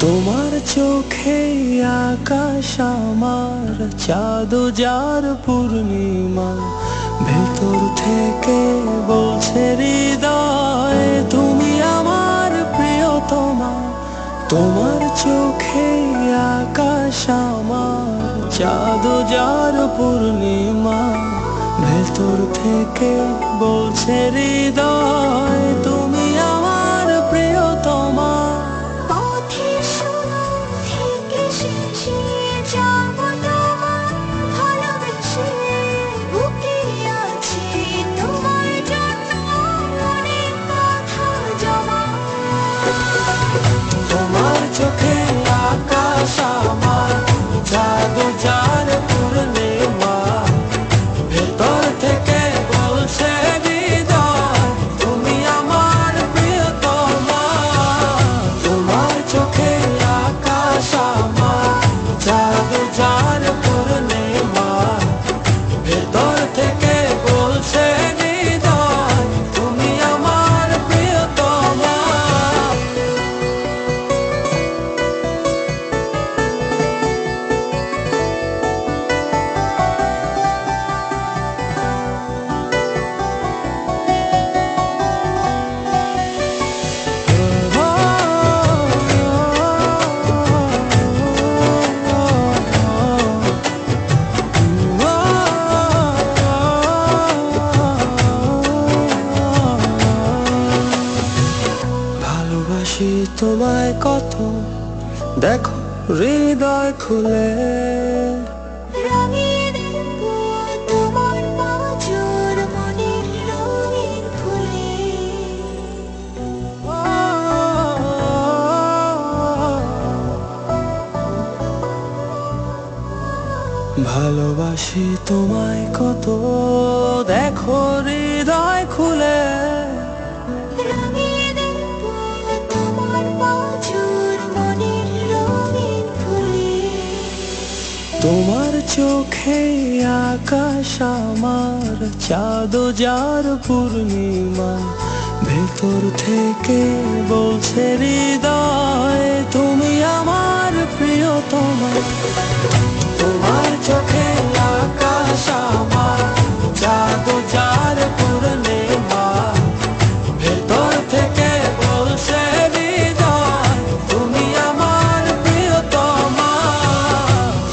তোমার চোখে আকাশ আমার, চাঁদ যার পূর্ণিমা, ভেতর থেকে বলছে হৃদয় তুমি আমার প্রিয়তমা। তোমার চোখে আকাশ আমার, চাঁদ যার পূর্ণিমা, ভেতর থেকে বলছে হৃদয় তুমি আমার প্রিয়তমা। তোমার চোখে আকাশ আমার, চাঁদ যার পূর্ণিমা, ভেতর থেকে বলছে হৃদয় তুমি আমার প্রিয়তমা। তোমার চোখে আকাশ আমার, চাঁদ যার পূর্ণিমা, ভেতর থেকে বলছে হৃদয় তুমি আমার প্রিয়তমা। ভালোবাসি তোমায় কত, দেখো হৃদয় খুলে। ভালোবাসি তোমায় কত, দেখো হৃদয় খুলে। তোমার চোখে আকাশ আমার, চাঁদ যার পূর্ণিমা, ভেতর থেকে বলছে হৃদয় তুমি আমার প্রিয়তমা। তোমার চোখে আকাশ আমার, চাঁদ যার পূর্ণিমা, ভেতর থেকে বলছে হৃদয় তুমি আমার প্রিয়তমা।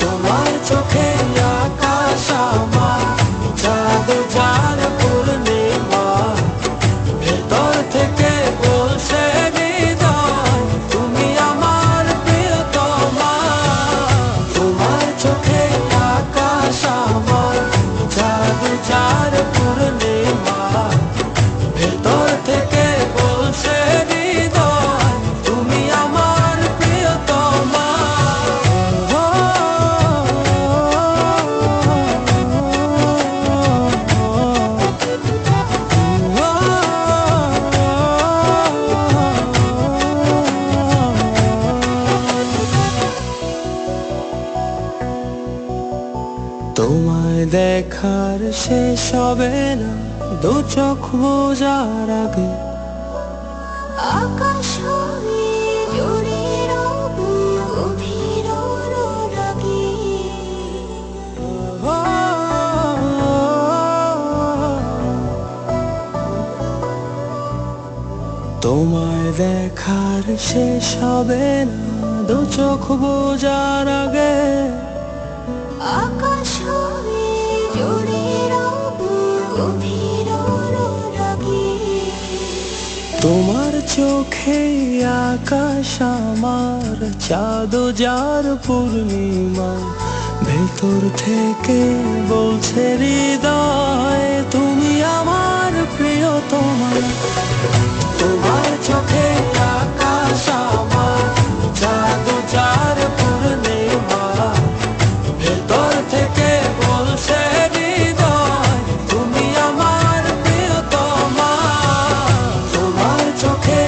তোমার চোখে আকাশ আমার, চাঁদ যার পূর্ণিমা, ভেতর থেকে বলছে হৃদয় তুমি আমার প্রিয়তমা। তোমার চোখে আকাশ আমার, চাঁদ যার পূর্ণিমা, ভেতর থেকে বলছে হৃদয় তুমি আমার প্রিয়তমা। তোমায় দেখার শেষ হবে না দু চোখ বোঝার আগে। আকাশ হয়ে জুড়ে রব গভীর অনুরাগে। তোমায় দেখার শেষ হবে না দু চোখ বোঝার আগে। আকাশ হয়ে জুড়ে রব গভীর অনুরাগে। তোমার চোখে আকাশ আমার, চাঁদ যার পূর্ণিমা, ভেতর থেকে বলছে হৃদয় তুমি আমার প্রিয়তমা। তোমার চোখে আকাশ আমার, চাঁদ যার পূর্ণিমা, ভেতর থেকে বলছে হৃদয় তুমি আমার প্রিয়তমা। তোমার চোখে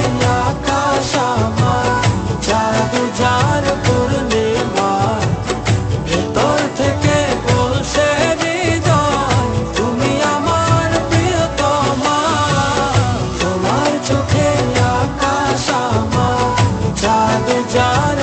আকাশ আমার, চাঁদ যার পূর্ণিমা, ভেতর থেকে বলছে হৃদয় তুমি আমার প্রিয়তমা। তোমার চোখে আকাশ আমার, চাঁদ যার